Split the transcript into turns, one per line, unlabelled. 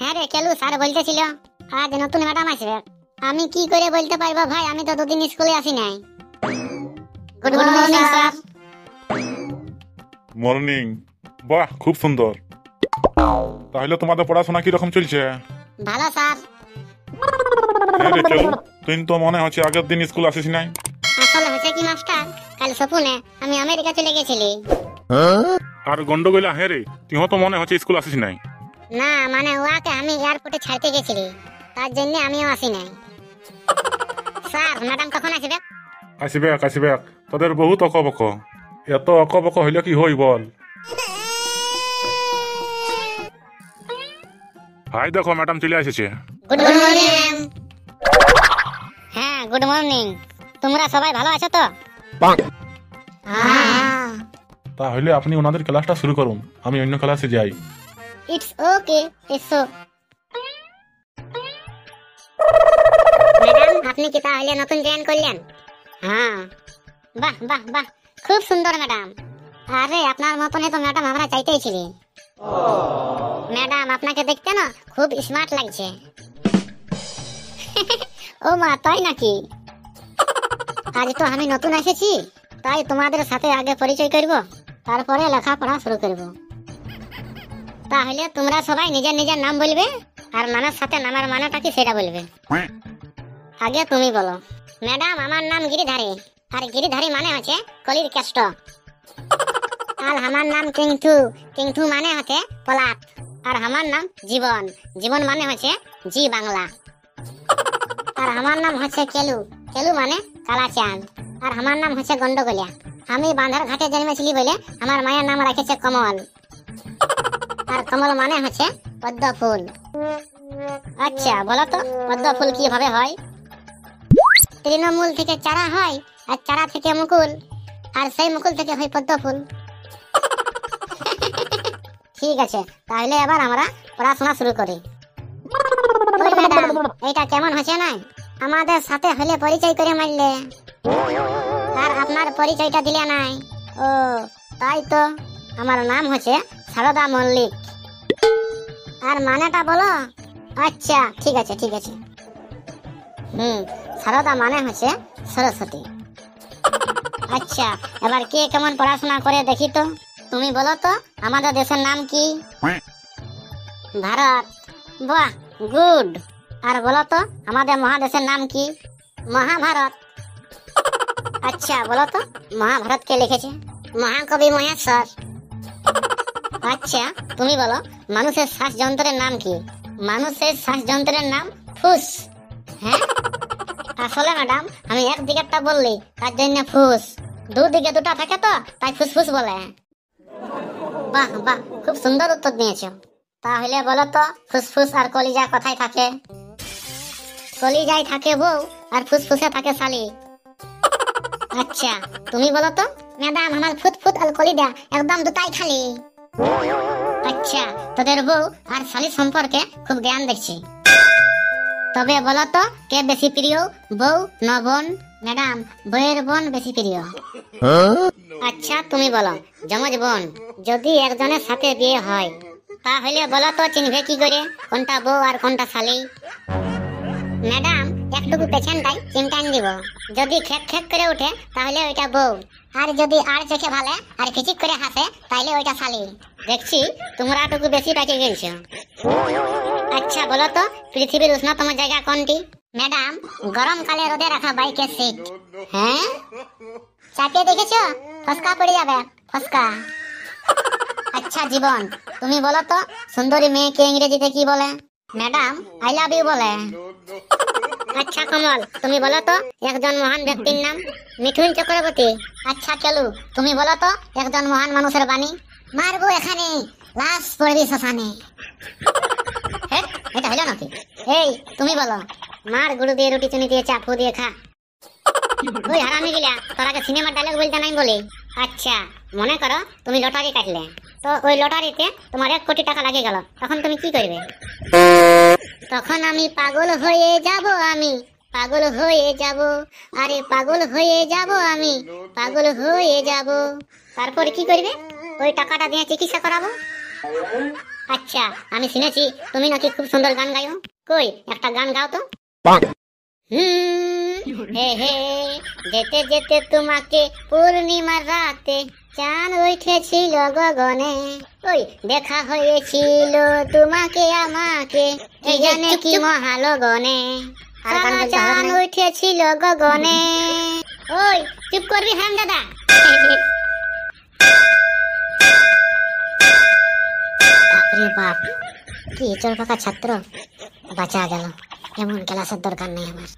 হ্যাঁ রে কেলু, স্যার বলতেছিল আজ নতুন ম্যাডাম আসবে। আমি কি করে বলতে পারবো ভাই, আমি তো দুদিন স্কুলে আসি নাই। Good morning sir.
মর্নিং। বাহ, খুব সুন্দর। তাহলে তোমাদের পড়াশোনা কিরকম চলছে?
ভালো স্যার।
হ্যাঁ রে কেলু, তুই তো মনে হচ্ছে আগের দিন স্কুল আসিস নাই।
আসলে হয়েছে কি মাস্টার, কাল সপুনে আমি আমেরিকা চলে গেছিলি।
আর গন্ডগোলা হ্যাঁ রে, তুই তো মনে হচ্ছে স্কুল আসিস নাই।
না মানে ওয়াকে আমি এয়ারপোর্টে ছাড়তে গেছিলি, তার জন্য আমিও আসি নাই। স্যার ম্যাডাম কখন আসবে?
আসবে। তোদের বহুত অকবক। এত অকবক হইলে কি হই বল? হাই দেখো, ম্যাডাম চলে এসেছে।
Good morning ma'am. হ্যাঁ গুড মর্নিং। তোমরা সবাই ভালো আছো তো? হ্যাঁ।
তাহলে আপনি ওনাদের ক্লাসটা শুরু করুন, আমি অন্য ক্লাসে যাই।
ইটস ওকে, এসো। ম্যাডাম আপনি কি তাহলে নতুন জয়েন করলেন? হ্যাঁ। বাহ বাহ বাহ, খুব সুন্দর ম্যাডাম। আরে আপনার মতনই তো ম্যাডাম আমরা চাইতেইছিলি। ম্যাডাম আপনাকে দেখতে না খুব স্মার্ট লাগছে। ও মা, তাই নাকি? আজ তো আমি নতুন এসেছি, তাই তোমাদের সাথে আগে পরিচয় করব, তারপরে লেখাপড়া শুরু করব। তাহলে তোমরা সবাই নিজের নিজের নাম বলবে, আর নামের সাথে নামের মানেটা কি সেটা বলবে। আগে তুমি বলো। ম্যাডাম আমার নাম গিরিধারী, আর গিরিধারী মানে হচ্ছে কলির কেষ্ট। আর আমার নাম কিংথু, কিংথু মানে হচ্ছে পলাত। আর আমার নাম জীবন, জীবন মানে হচ্ছে জি বাংলা। আর আমার নাম হচ্ছে কেলু, কেলু মানে কালাচাঁদ। আর আমার নাম হচ্ছে গন্ডগোলিয়া। আমি বাঁধার ঘাটে জন্মেছিলি বলে আমার মায়ের নাম রেখেছে কমল। আর কমল মানে হচ্ছে পদ্ম ফুল। আচ্ছা বলো তো পদ্ম ফুল কিভাবে হয়? তৃণমূল থেকে চারা হয়, আর চারা থেকে মুকুল, আর সেই মুকুল থেকে হয় পদ্ম ফুল। ঠিক আছে, তাহলে এবার আমরা পড়াশোনা শুরু করি। ওই ম্যাডাম, এইটা কেমন হচ্ছে না? আমাদের সাথে হলে পরিচয় করে মারলে, আর আপনার পরিচয়টা দিলে নাই। ও তাই তো, আমার নাম হচ্ছে সারদা মল্লিক। আর মানেটা বলো। আচ্ছা ঠিক আছে। সারদা মানে হচ্ছে সরস্বতী। আচ্ছা এবার কে কেমন পড়াশোনা করে দেখি তো। তুমি বলো তো আমাদের দেশের নাম কি? ভারত। বাহ গুড। আর বলো তো আমাদের মহাদেশের নাম কি? মহাভারত। আচ্ছা বলো তো মহাভারত কে লিখেছে? মহাকবি মহেশ্বর। আচ্ছা তুমি বলো মানুষের শ্বাস যন্ত্রের নাম কি? মানুষের শ্বাস যন্ত্রের নাম ফুস। হ্যাঁ আসলে ম্যাডাম আমি এক দিকেরটা বললি তার জন্য ফুস, দুদিকে দুটা থাকে তো তাই ফুসফুস বলে। বাহ বাহ, খুব সুন্দর উত্তর দিয়েছো। তাহলে বলো তো ফুসফুস আর কলিজা কোথায় থাকে? কলিজায় থাকে বউ, আর ফুসফুসে থাকে শালি। আচ্ছা তুমি বলো তো। ম্যাডাম আমার ফুটফুট আর কলিজা একদম দুটাই খালি। আচ্ছা তোদের বউ আর শালি সম্পর্কে খুব জ্ঞান দেখছি। তবে বলো তো কে বেশি প্রিয়, বউ না বোন? ম্যাডাম বউয়ের বোন বেশি প্রিয়। আচ্ছা তুমি বলো যমজ বোন যদি একজনের সাথে বিয়ে হয়, তাহলে বলো তো চিনবে কি করে কোনটা বউ আর কোনটা শালি? ম্যাডাম একটুকু পেছনটাই চিমটান দিব, যদি খেক খেক করে উঠে তাহলে ওইটা বউ, আর যদি আর চোখে ভালে আর খিচিক করে হাসে তাহলে ওইটা শালি। দেখছি তোমরা টুকু বেশি পাকে গেছো। আচ্ছা বলো তো পৃথিবীর উষ্ণতম জায়গা কোনটি? ম্যাডাম গরমকালে রোদে রাখা বাইকের সিট। হ্যাঁ চাপিয়ে দেখেছো? ফসকা পড়ে যাবে, ফসকা। আচ্ছা জীবন তুমি বলো তো সুন্দরী মেয়েকে ইংরেজিতে কি বলে? ম্যাডাম আই লাভ ইউ বলে। আচ্ছা কমল তুমি বলো তো একজন মহান ব্যক্তির নাম? মিঠুন চক্রবর্তী। আচ্ছা কেলু তুমি বলো তো একজন মহান মানুষের বাণী? মারবো এখানে লাশ পড়বি শ্মশানে। এটা হলো নাকি? এই তুমি বলো। মার গুরু দিয়ে রুটি চুনি দিয়ে চাপু দিয়ে খা। ওই হারামি গিলা তোরাকে সিনেমার ডায়লগ বলতে নাই বলে। আচ্ছা মনে করো তুমি লটারি কাটলে, তো ওই লটারিতে তোমার 1 কোটি টাকা লাগে গেল, তখন তুমি কি করবে? তখন আমি পাগল হয়ে যাব, আমি পাগল হয়ে যাব, আরে পাগল হয়ে যাব, আমি পাগল হয়ে যাব। তারপরে কি করবে? ওই টাকাটা দিয়ে চিকিৎসা করাবো। আচ্ছা, আমি শুনেছি তুমি নাকি খুব সুন্দর গান গাও। কই একটা গান গাও তো। হে হে, যেতে যেতে তোমাকে পূর্ণিমার রাতে চাঁদ উঠেছিল গগনে, ওই দেখা হয়েছিল তোমাকে আমাকে, এই জানে কি মহালগনে, চাঁদ উঠেছিল গগনে। ওই চুপ করবি হাম দাদা। বাপরে বাপ, কি চোর পাকা ছাত্র, বাঁচা গেল। এমন ক্লাসের দরকার নেই আমার।